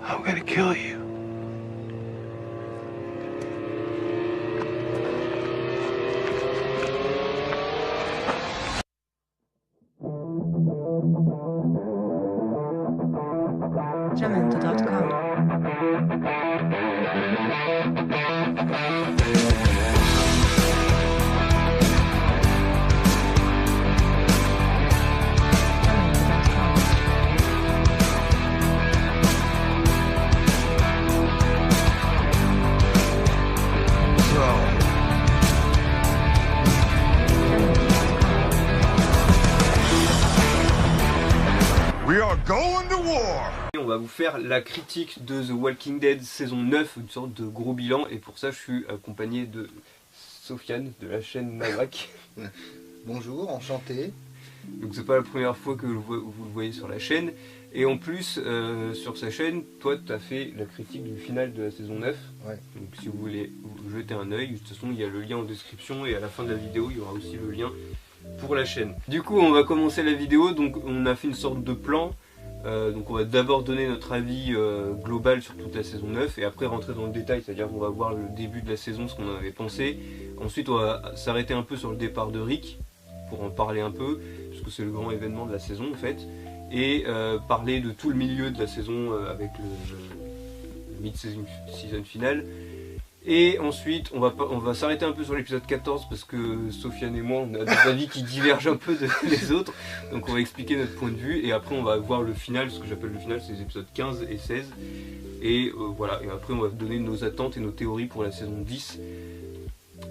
I'm gonna kill you. Jamendo.com. We are going to war! On va vous faire la critique de The Walking Dead saison 9, une sorte de gros bilan, et pour ça je suis accompagné de Sofiane de la chaîne Nawak. Bonjour, enchanté. Donc c'est pas la première fois que vous le voyez sur la chaîne, et en plus sur sa chaîne, toi tu as fait la critique du final de la saison 9. Ouais. Donc si vous voulez vous jeter un œil, de toute façon il y a le lien en description, et à la fin de la vidéo il y aura aussi le lien pour la chaîne. Du coup on va commencer la vidéo, donc on a fait une sorte de plan. Donc on va d'abord donner notre avis global sur toute la saison 9 et après rentrer dans le détail, c'est-à-dire qu'on va voir le début de la saison, ce qu'on en avait pensé. Ensuite on va s'arrêter un peu sur le départ de Rick pour en parler un peu, puisque c'est le grand événement de la saison en fait. Et parler de tout le milieu de la saison avec le mid-season final. Et ensuite on va s'arrêter un peu sur l'épisode 14 parce que Sofiane et moi on a des avis qui divergent un peu des autres. Donc on va expliquer notre point de vue et après on va voir le final, ce que j'appelle le final, c'est les épisodes 15 et 16. Et voilà, et après on va donner nos attentes et nos théories pour la saison 10.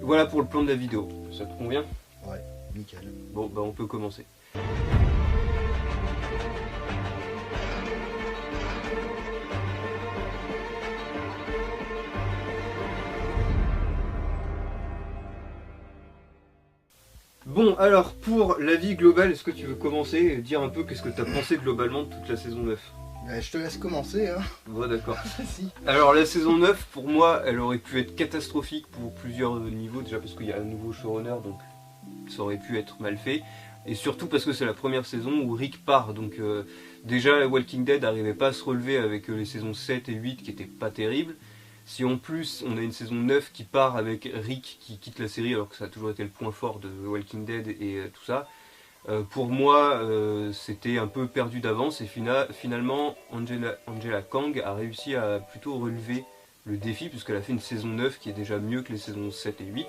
Voilà pour le plan de la vidéo, ça te convient? Ouais, nickel. Bon bah on peut commencer. Bon, alors pour l'avis global, est-ce que tu veux commencer et dire un peu qu'est-ce que tu as pensé globalement de toute la saison 9? Je te laisse commencer, hein. Bon, d'accord. Si. Alors la saison 9, pour moi, elle aurait pu être catastrophique pour plusieurs niveaux, déjà parce qu'il y a un nouveau showrunner, donc ça aurait pu être mal fait. Et surtout parce que c'est la première saison où Rick part, donc déjà Walking Dead n'arrivait pas à se relever avec les saisons 7 et 8 qui étaient pas terribles. Si en plus on a une saison 9 qui part avec Rick qui quitte la série alors que ça a toujours été le point fort de Walking Dead et tout ça, pour moi c'était un peu perdu d'avance et finalement Angela Kang a réussi à plutôt relever le défi puisqu'elle a fait une saison 9 qui est déjà mieux que les saisons 7 et 8,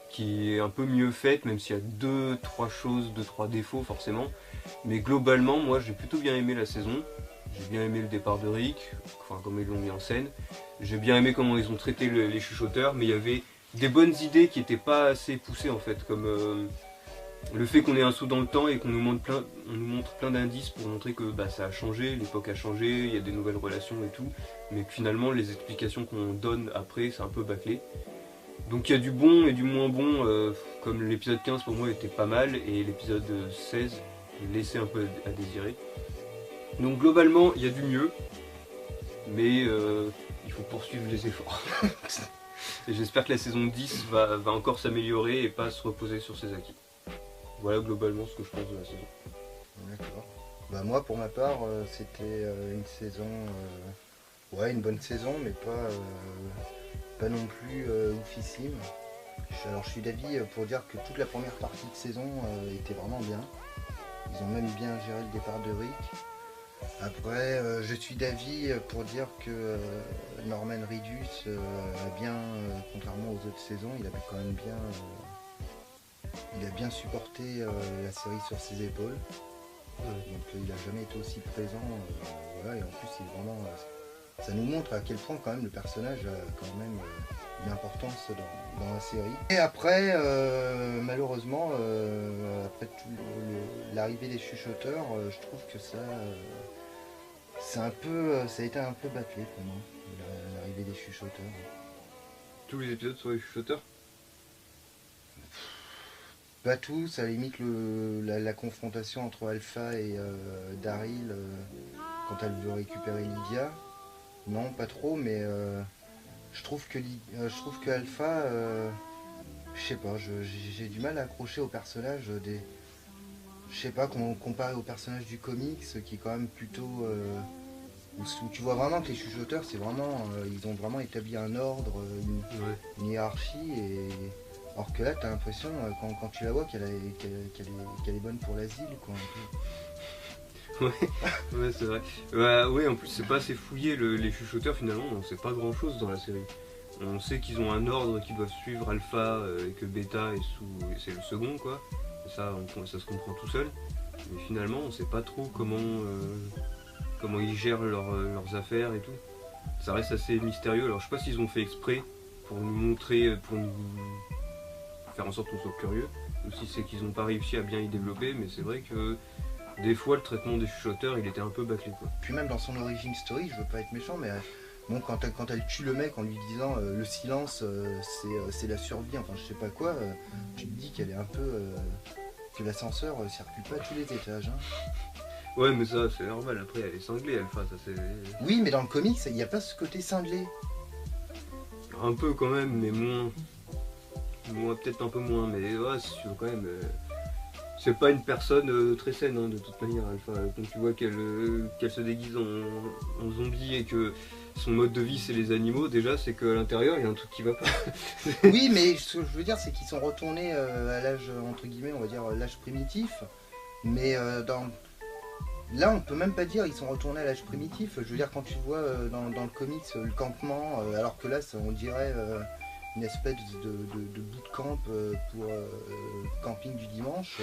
qui est un peu mieux faite même s'il y a 2-3 défauts forcément, mais globalement moi j'ai plutôt bien aimé la saison. J'ai bien aimé le départ de Rick, enfin comme ils l'ont mis en scène. J'ai bien aimé comment ils ont traité les chuchoteurs, mais il y avait des bonnes idées qui n'étaient pas assez poussées en fait, comme le fait qu'on ait un saut dans le temps et qu'on nous montre plein d'indices pour montrer que bah, ça a changé, l'époque a changé, il y a des nouvelles relations et tout, mais que finalement les explications qu'on donne après c'est un peu bâclé. Donc il y a du bon et du moins bon, comme l'épisode 15 pour moi était pas mal et l'épisode 16 laissait un peu à désirer. Donc globalement, il y a du mieux, mais il faut poursuivre les efforts. Et j'espère que la saison 10 va encore s'améliorer et pas se reposer sur ses acquis. Voilà globalement ce que je pense de la saison. D'accord. Bah moi pour ma part, c'était une saison, ouais une bonne saison, mais pas non plus oufissime. Alors je suis d'avis pour dire que toute la première partie de saison était vraiment bien. Ils ont même bien géré le départ de Rick. Après, je suis d'avis pour dire que Norman Reedus a bien, contrairement aux autres saisons, il avait quand même bien, il a bien supporté la série sur ses épaules. Donc il n'a jamais été aussi présent. Voilà, et en plus, c'est vraiment, ça nous montre à quel point quand même le personnage a quand même une importance dans la série. Et après, malheureusement, après l'arrivée des chuchoteurs, je trouve que ça a été un peu bâclé pour moi, l'arrivée des chuchoteurs. Tous les épisodes sur les chuchoteurs? Pas tous, à la limite la confrontation entre Alpha et Daryl quand elle veut récupérer Lydia. Non, pas trop, mais je trouve que Alpha, je sais pas, j'ai du mal à accrocher au personnage je sais pas, comparé au personnage du comics qui est quand même plutôt où tu vois vraiment que les chuchoteurs, c'est vraiment, ils ont vraiment établi un ordre, une hiérarchie, et alors que là, t'as l'impression, quand tu la vois, qu'elle est bonne pour l'asile, quoi. Ouais, c'est vrai. Bah, ouais, en plus, c'est pas assez fouillé les chuchoteurs finalement, on sait pas grand chose dans la série. On sait qu'ils ont un ordre qu'ils doivent suivre Alpha et que Beta c'est le second, quoi. Et ça se comprend tout seul. Mais finalement, on sait pas trop comment ils gèrent leurs affaires et tout. Ça reste assez mystérieux. Alors, je sais pas s'ils ont fait exprès pour nous montrer, pour nous faire en sorte qu'on soit curieux, ou si c'est qu'ils n'ont pas réussi à bien y développer, mais c'est vrai que des fois, le traitement des chuchoteurs, il était un peu bâclé, quoi. Puis même dans son origin story, je veux pas être méchant, mais bon, quand elle tue le mec en lui disant le silence, c'est la survie, enfin je sais pas quoi, tu te dis qu'elle est un peu... que l'ascenseur circule pas à tous les étages. Hein. Ouais, mais ça, c'est normal. Après, elle est cinglée, Alpha, ça c'est... Oui, mais dans le comics, il n'y a pas ce côté cinglé. Un peu quand même, mais moins. Peut-être un peu moins, mais ouais, c'est quand même... C'est pas une personne très saine, hein, de toute manière, Alpha. Quand tu vois qu'elle se déguise en zombie et que son mode de vie, c'est les animaux, déjà, c'est qu'à l'intérieur, il y a un truc qui va pas. Oui, mais ce que je veux dire, c'est qu'ils sont retournés à l'âge, entre guillemets, on va dire, l'âge primitif. Mais là, on peut même pas dire ils sont retournés à l'âge primitif. Je veux dire, quand tu vois dans le comics le campement, alors que là, on dirait une espèce de bootcamp pour camping du dimanche.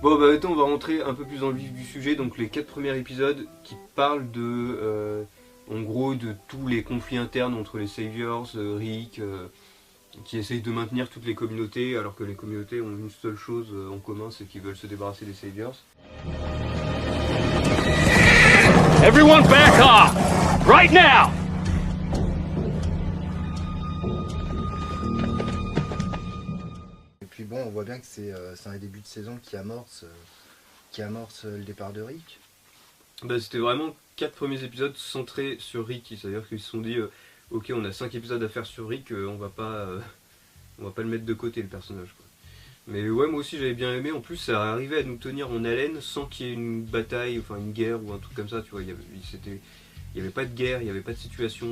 Bon, bah maintenant, on va rentrer un peu plus dans le vif du sujet. Donc, les 4 premiers épisodes qui parlent de... en gros, de tous les conflits internes entre les Saviors, Rick, qui essayent de maintenir toutes les communautés, alors que les communautés ont une seule chose en commun, c'est qu'ils veulent se débarrasser des Saviors. Everyone back off! Right now! Et puis bon, on voit bien que c'est un début de saison qui amorce le départ de Rick. Bah, c'était vraiment 4 premiers épisodes centrés sur Rick, c'est-à-dire qu'ils se sont dit ok, on a 5 épisodes à faire sur Rick, on va pas le mettre de côté, le personnage, quoi. Mais ouais, moi aussi j'avais bien aimé. En plus, ça arrivait à nous tenir en haleine sans qu'il y ait une bataille, enfin une guerre ou un truc comme ça, tu vois. Il y avait pas de guerre, il n'y avait pas de situation.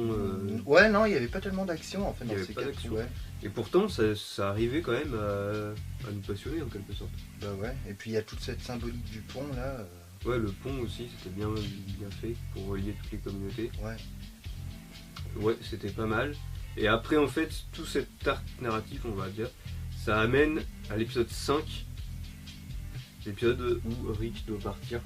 Ouais, non, il n'y avait pas tellement d'action en fait Il y dans avait ces pas quatre, d'action. ouais. Et pourtant, ça arrivait quand même à nous passionner en quelque sorte. Bah ouais, et puis il y a toute cette symbolique du pont là. Ouais, le pont aussi, c'était bien fait pour relier toutes les communautés. Ouais. Ouais, c'était pas mal. Et après, en fait, tout cet arc narratif, on va dire, ça amène à l'épisode 5, l'épisode où Rick doit partir.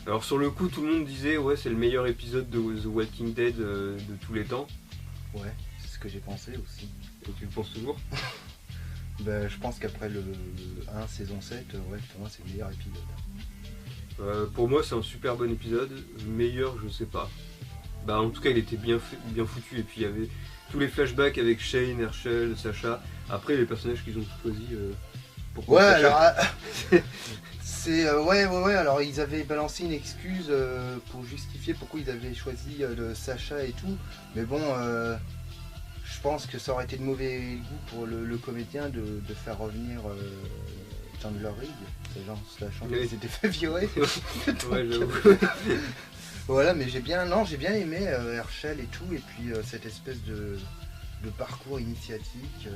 Alors sur le coup, tout le monde disait ouais, c'est le meilleur épisode de The Walking Dead de tous les temps. Ouais, c'est ce que j'ai pensé aussi. Et tu le penses toujours? Bah, je pense qu'après le 1 saison 7, ouais, pour moi c'est le meilleur épisode. Pour moi, c'est un super bon épisode. Meilleur, je sais pas. Bah, en tout cas, il était bien foutu. Et puis, il y avait tous les flashbacks avec Shane, Herschel, Sacha. Après, les personnages qu'ils ont choisis. Pourquoi Ouais, Sacha? alors. C'est. Ouais, alors ils avaient balancé une excuse pour justifier pourquoi ils avaient choisi le Sacha et tout. Mais bon, je pense que ça aurait été de mauvais goût pour le comédien de faire revenir Chandler Rigg. C'est genre, sachant qu'il s'était fait virer. Ouais, j'avoue. Voilà, mais j'ai bien aimé Herschel et tout, et puis cette espèce de parcours initiatique.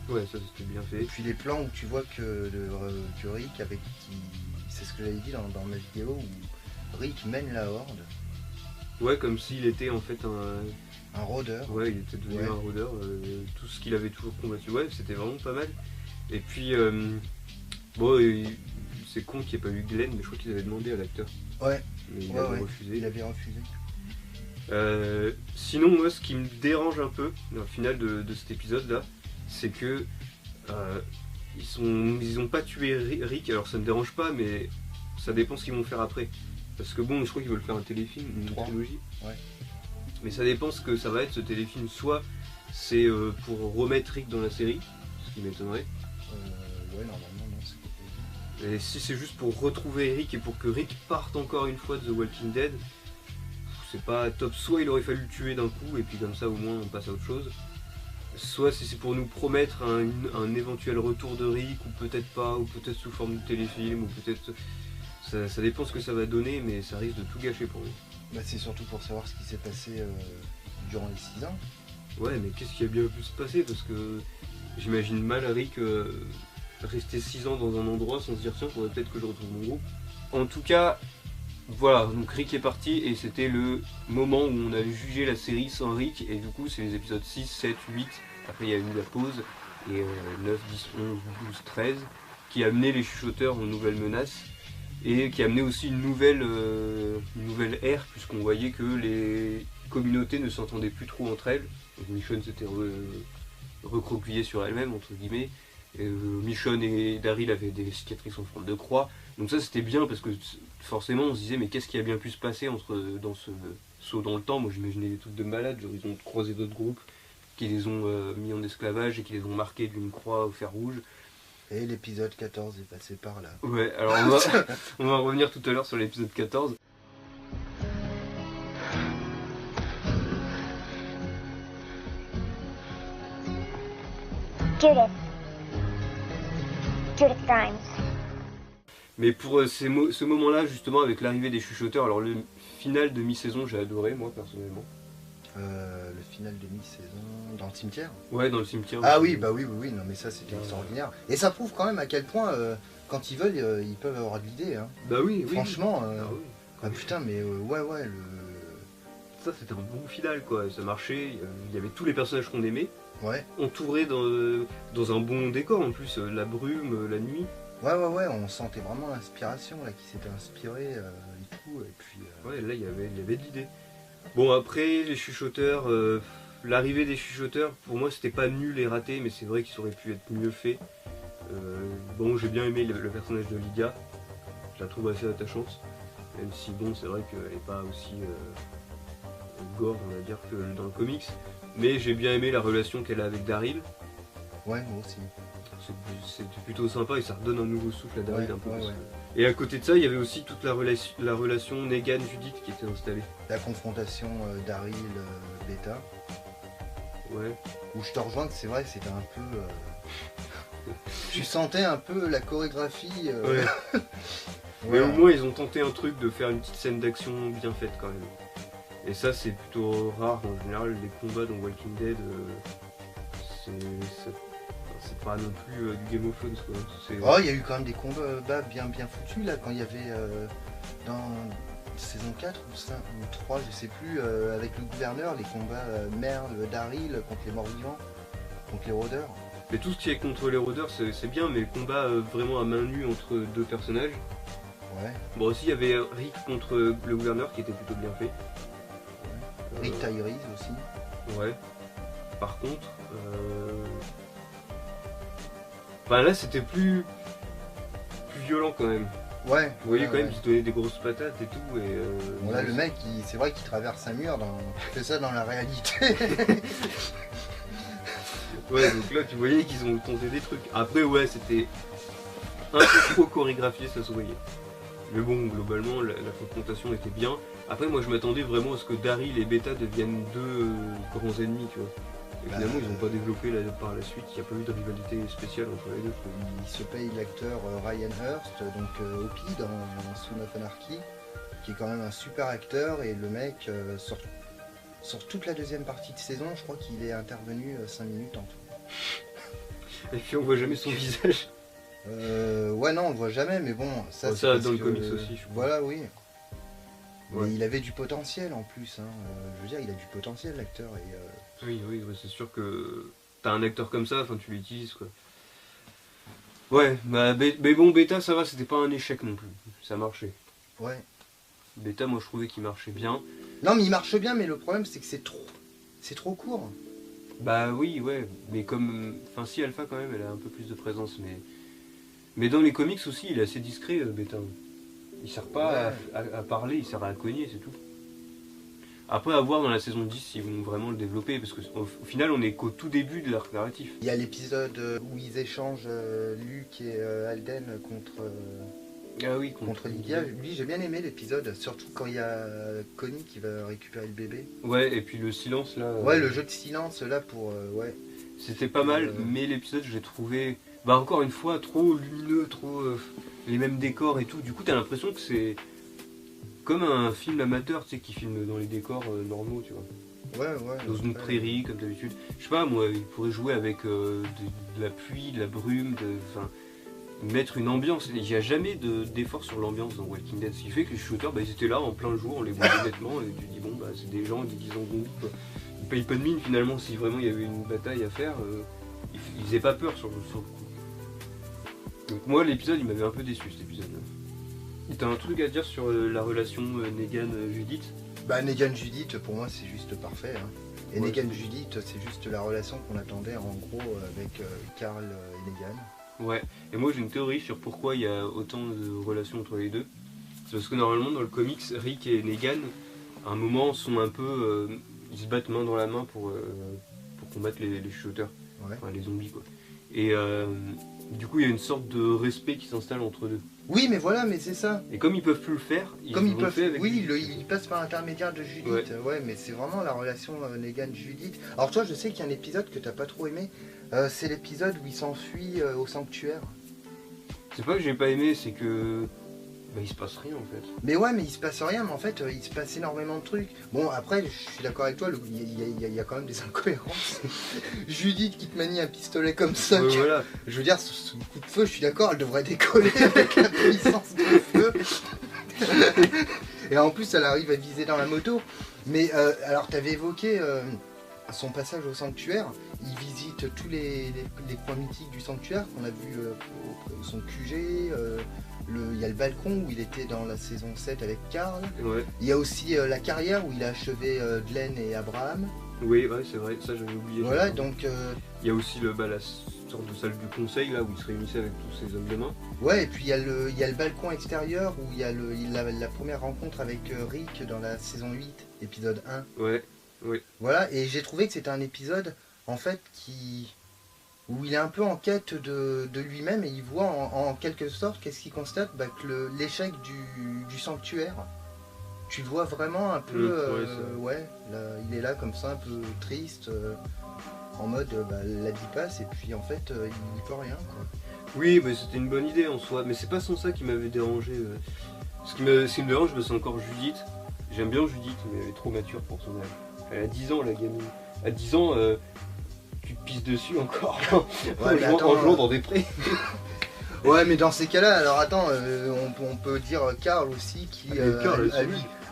Ouais, ça c'était bien fait. Et puis les plans où tu vois que Rick, c'est ce que j'avais dit dans ma vidéo, où Rick mène la horde. Ouais, comme s'il était en fait Un rôdeur. Ouais, il était devenu un rôdeur, tout ce qu'il avait toujours combattu. Ouais, c'était vraiment pas mal. Et puis, bon, c'est con qu'il n'y ait pas eu Glenn, mais je crois qu'ils avaient demandé à l'acteur. Ouais. Mais il avait refusé. Il avait refusé. Sinon, moi, ce qui me dérange un peu dans le final de cet épisode-là, c'est que ils ont pas tué Rick. Alors ça me dérange pas, mais ça dépend ce qu'ils vont faire après. Parce que bon, je crois qu'ils veulent faire un téléfilm, une 3. trilogie. Ouais. Mais ça dépend ce que ça va être ce téléfilm. Soit c'est pour remettre Rick dans la série, ce qui m'étonnerait. Ouais, normalement, non, c'est pas Et si c'est juste pour retrouver Rick et pour que Rick parte encore une fois de The Walking Dead, c'est pas top. Soit il aurait fallu le tuer d'un coup et puis comme ça au moins on passe à autre chose. Soit si c'est pour nous promettre un éventuel retour de Rick, ou peut-être pas, ou peut-être sous forme de téléfilm, ou peut-être... Ça dépend ce que ça va donner, mais ça risque de tout gâcher pour nous. Bah, c'est surtout pour savoir ce qui s'est passé durant les 6 ans. Ouais, mais qu'est-ce qui a bien pu se passer? Parce que j'imagine mal Rick rester 6 ans dans un endroit sans se dire tiens, faudrait peut-être que je retrouve mon groupe. En tout cas, voilà, donc Rick est parti et c'était le moment où on avait jugé la série sans Rick, et du coup c'est les épisodes 6, 7, 8, après il y a eu la pause, et 9, 10, 11, 12, 13, qui a amené les chuchoteurs aux nouvelles menaces, et qui a amené aussi une nouvelle ère, puisqu'on voyait que les communautés ne s'entendaient plus trop entre elles. Donc Michonne s'était recroquevillée sur elle-même, entre guillemets. Michonne et Daryl avaient des cicatrices en forme de croix. Donc ça c'était bien, parce que forcément on se disait mais qu'est-ce qui a bien pu se passer dans ce saut dans le temps. Moi j'imaginais des trucs de malades, genre ils ont croisé d'autres groupes qui les ont mis en esclavage et qui les ont marqués d'une croix au fer rouge. Et l'épisode 14 est passé par là. Ouais, alors on va revenir tout à l'heure sur l'épisode 14. Judith Grimes. Mais pour ce moment-là, justement, avec l'arrivée des chuchoteurs, alors le final de mi-saison, j'ai adoré, moi, personnellement. Le final de mi-saison dans le cimetière. Ouais, dans le cimetière. Ah oui, bah oui, non mais ça c'était extraordinaire. Et ça prouve quand même à quel point, quand ils veulent, ils peuvent avoir de l'idée. Hein. Bah oui, oui. Franchement, Ah oui. ah putain, mais ouais, Ça, c'était un bon final, quoi. Ça marchait, il y avait tous les personnages qu'on aimait, ouais, entourés dans un bon décor, en plus, la brume, la nuit. ouais, on sentait vraiment l'inspiration là qui s'était inspiré et tout, et puis. Ouais, là, il y avait de l'idée. Bon, après, les chuchoteurs, l'arrivée des chuchoteurs, pour moi, c'était pas nul et raté, mais c'est vrai qu'ils auraient pu être mieux fait. Bon, j'ai bien aimé le personnage de Lydia, je la trouve assez attachante, même si, bon, c'est vrai qu'elle n'est pas aussi gore, on va dire, que dans le comics, mais j'ai bien aimé la relation qu'elle a avec Daryl. Ouais, moi aussi. C'était plutôt sympa et ça redonne un nouveau souffle à Daryl Ouais, un peu. ouais, parce ouais. que- Et à côté de ça, il y avait aussi toute la relation Negan-Judith qui était installée. La confrontation Daryl-Beta, Ouais. où je te rejoins que c'est vrai, c'était un peu. Tu sentais un peu la chorégraphie. Ouais. Mais voilà. au moins ils ont tenté un truc de faire une petite scène d'action bien faite quand même. Et ça c'est plutôt rare en général, les combats dans Walking Dead, c'est pas non plus du Game of Thrones quoi. Oh, il y a eu quand même des combats bien foutus là, quand il y avait dans saison 4 ou 5 ou 3, je sais plus, avec le gouverneur, les combats Merle, Daryl contre les morts-vivants, contre les rôdeurs. Mais tout ce qui est contre les rôdeurs c'est bien, mais le combat vraiment à main nue entre deux personnages. Ouais. Bon aussi il y avait Rick contre le gouverneur qui était plutôt bien fait. Rick Tyrese aussi. Ouais. Par contre, enfin là c'était plus violent quand même. Ouais. Vous voyez ouais, quand même ouais. qu'il se donnait des grosses patates et tout. Et, Bon, là, le mec, c'est vrai qu'il traverse un mur, il fait ça dans la réalité. Ouais, donc là tu voyais qu'ils ont tenté des trucs. Après ouais, c'était un peu trop chorégraphié, ça se voyait. Mais bon, globalement, la confrontation était bien. Après, moi je m'attendais vraiment à ce que Daryl et Beta deviennent deux grands ennemis, tu vois. Et finalement, ils n'ont pas développé par la suite, il n'y a pas eu de rivalité spéciale entre les deux. Il se paye l'acteur Ryan Hurst, donc Opie dans Son of Anarchy, qui est quand même un super acteur, et le mec, sur toute la deuxième partie de saison, je crois qu'il est intervenu 5 minutes en tout. Et puis on voit jamais son visage. Ouais, non, on le voit jamais, mais bon, ça, Bon, c'est ça, parce dans le que- comics aussi, je crois. Voilà, oui. Ouais. Mais il avait du potentiel en plus, hein. Je veux dire, il a du potentiel, l'acteur, et Oui, ouais, c'est sûr que t'as un acteur comme ça, enfin tu l'utilises quoi. Ouais, bah, mais bon, Beta ça va, c'était pas un échec non plus, ça marchait. ouais. Beta, moi je trouvais qu'il marchait bien. Non, mais il marche bien, mais le problème, c'est que c'est trop court. Bah oui, ouais, mais comme. Enfin, si Alpha quand même, elle a un peu plus de présence, mais dans les comics aussi, il est assez discret, Beta. Il sert pas à parler, il sert à cogner, c'est tout. Après, à voir dans la saison 10 s'ils vont vraiment le développer, parce qu'au final, on est qu'au tout début de l'arc narratif. Il y a l'épisode où ils échangent Luke et Alden Ah oui, contre Lydia. Lui, j'ai bien aimé l'épisode, surtout quand il y a Connie qui va récupérer le bébé. Ouais, et puis le silence là. Ouais, le jeu de silence là pour. Ouais. C'était pas mal, mais l'épisode, je l'ai trouvé, bah encore une fois, trop lumineux, trop les mêmes décors et tout. Du coup, t'as l'impression que c'est comme un film amateur, tu sais, qui filme dans les décors normaux, tu vois. Ouais. Dans une prairie, comme d'habitude. Je sais pas, moi, il pourrait jouer avec de la pluie, de la brume, enfin, mettre une ambiance. Il n'y a jamais d'effort sur l'ambiance dans Walking Dead. Ce qui fait que les shooters, bah, ils étaient là en plein jour, on les voyait nettement, et tu dis, bon, bah, c'est des gens déguisés en zombies, quoi. Ils payent pas de mine, finalement, si vraiment il y avait une bataille à faire, ils faisaient pas peur sur le coup. Donc moi, l'épisode, il m'avait un peu déçu, cet épisode-là. T'as un truc à dire sur la relation Negan-Judith? Bah, Negan-Judith, pour moi, c'est juste parfait. Hein. Et Ouais, Negan-Judith, c'est juste la relation qu'on attendait en gros avec Carl et Negan. Ouais, et moi j'ai une théorie sur pourquoi il y a autant de relations entre les deux. C'est parce que normalement dans le comics, Rick et Negan, à un moment, sont un peu... ils se battent main dans la main pour combattre les shooters, Ouais. enfin les zombies quoi. Et du coup il y a une sorte de respect qui s'installe entre deux. Oui, mais voilà, mais c'est ça. Et comme ils peuvent plus le faire, Comme ils l'ont peuvent, fait avec oui, Judith. il passe par l'intermédiaire de Judith. Ouais. Ouais, mais c'est vraiment la relation Negan-Judith. Alors toi, je sais qu'il y a un épisode que t'as pas trop aimé. C'est l'épisode où il s'enfuit au sanctuaire. C'est pas que j'ai pas aimé, c'est que... Bah il se passe rien en fait. Mais ouais, mais il se passe rien, mais en fait, il se passe énormément de trucs. Bon, après, je suis d'accord avec toi, il y a quand même des incohérences. Judith qui te manie un pistolet comme ça. Ouais, voilà. Je veux dire, ce coup de feu, je suis d'accord, elle devrait décoller avec la puissance de feu. Et en plus, elle arrive à viser dans la moto. Mais alors, tu avais évoqué son passage au sanctuaire. Il visite tous les coins mythiques du sanctuaire qu'on a vu, son QG. Il y a le balcon où il était dans la saison 7 avec Carl. Ouais. Il y a aussi la carrière où il a achevé Glenn et Abraham. Oui, ouais, c'est vrai, ça j'avais oublié. Voilà, donc... Il y a aussi la sorte de salle du conseil là où il se réunissait avec tous ses hommes de main. Ouais, et puis il y a le balcon extérieur où il y a la première rencontre avec Rick dans la saison 8, épisode 1. Ouais, ouais. Voilà, et j'ai trouvé que c'était un épisode, en fait, où il est un peu en quête de lui-même et il voit en quelque sorte, qu'est-ce qu'il constate, bah, que l'échec du sanctuaire. Tu le vois vraiment un peu, ouais, là, il est là comme ça, un peu triste, en mode, bah, la vie passe et puis en fait, il peut rien, quoi. Oui, mais c'était une bonne idée en soi, mais c'est pas sans ça qui m'avait dérangé. Ce qui me dérange, c'est encore Judith. J'aime bien Judith, mais elle est trop mature pour son âge. Elle a 10 ans, la gamine. À 10 ans, tu te pisses dessus encore Ouais, en jouant dans des prés. Ouais, mais dans ces cas-là, alors attends, on peut dire Carl aussi qui, Carl,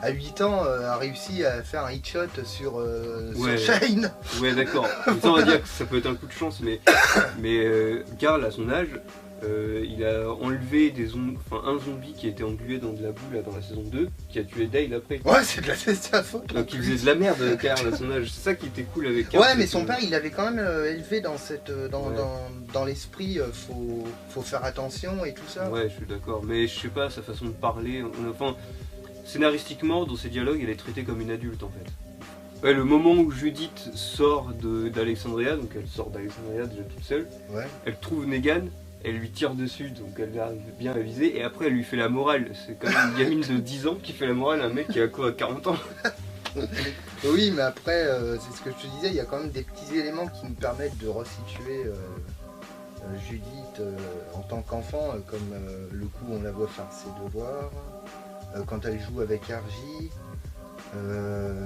à 8 ans, a réussi à faire un hit shot sur Ouais. Shane. Ouais, d'accord. Ça, on va dire que ça peut être un coup de chance, mais Carl, à son âge, il a enlevé un zombie qui était englué dans de la boue là, dans la saison 2, qui a tué Dale après. Ouais, c'est sa faute. Donc il faisait de la merde, Carl, à son âge. C'est ça qui était cool avec Carl. Ouais, mais c'est son que- père, il avait quand même élevé dans cette, Ouais. dans l'esprit, faut faire attention et tout ça. Ouais, je suis d'accord. Mais je sais pas, sa façon de parler. Enfin, scénaristiquement, dans ses dialogues, elle est traitée comme une adulte en fait. Ouais, le moment où Judith sort d'Alexandria, donc elle sort d'Alexandria déjà toute seule, Ouais. elle trouve Negan, elle lui tire dessus, donc elle arrive bien à viser, et après elle lui fait la morale. C'est quand même une gamine de 10 ans qui fait la morale à un mec qui a quoi, 40 ans. Oui, mais après, c'est ce que je te disais, il y a quand même des petits éléments qui nous permettent de resituer Judith en tant qu'enfant, comme le coup où on la voit faire ses devoirs, quand elle joue avec RJ,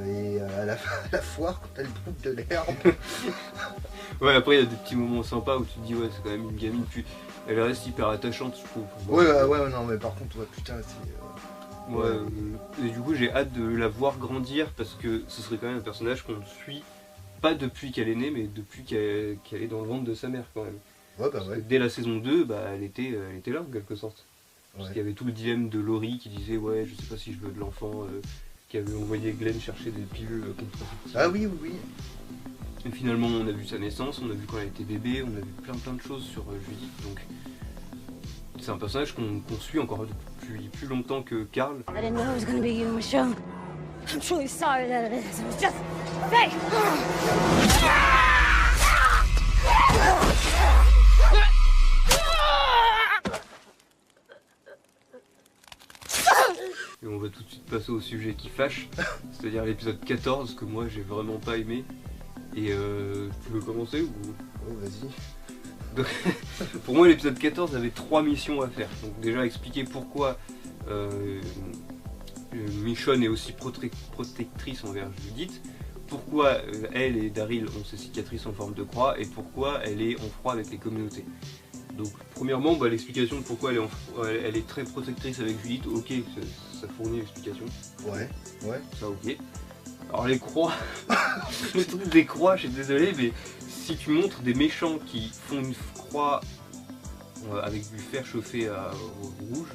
et à la foire quand elle trouve de l'herbe. Ouais, après il y a des petits moments sympas où tu te dis, ouais, c'est quand même une gamine, puis elle reste hyper attachante, je trouve. Ouais, non, mais par contre, ouais, putain, c'est... Ouais, et du coup j'ai hâte de la voir grandir parce que ce serait quand même un personnage qu'on suit pas depuis qu'elle est née mais depuis qu'elle est dans le ventre de sa mère quand même. Ouais, bah Parce que ouais. dès la saison 2, bah, elle était là en quelque sorte. Parce Ouais. qu'il y avait tout le dilemme de Laurie qui disait ouais je sais pas si je veux de l'enfant, qui avait envoyé Glenn chercher des pilules contraceptives. Ah oui, oui, oui. Et finalement on a vu sa naissance, on a vu quand elle était bébé, on a vu plein de choses sur Judith donc c'est un personnage qu'on suit encore depuis plus longtemps que Carl. I didn't know it was gonna be you, Michonne. I'm truly sorry that it is. It was just fate. Et on va tout de suite passer au sujet qui fâche, c'est-à-dire l'épisode 14 que moi j'ai vraiment pas aimé. Et tu veux commencer ou... Oh, vas-y. Donc, pour moi l'épisode 14 avait 3 missions à faire. Donc déjà expliquer pourquoi Michonne est aussi protectrice envers Judith, pourquoi elle et Daryl ont ces cicatrices en forme de croix et pourquoi elle est en froid avec les communautés. Donc premièrement, l'explication de pourquoi elle est très protectrice avec Judith, ok, ça fournit l'explication. Ouais. Ça ok. Alors les croix, le truc des croix, je suis désolé, mais si tu montres des méchants qui font une croix avec du fer chauffé au rouge,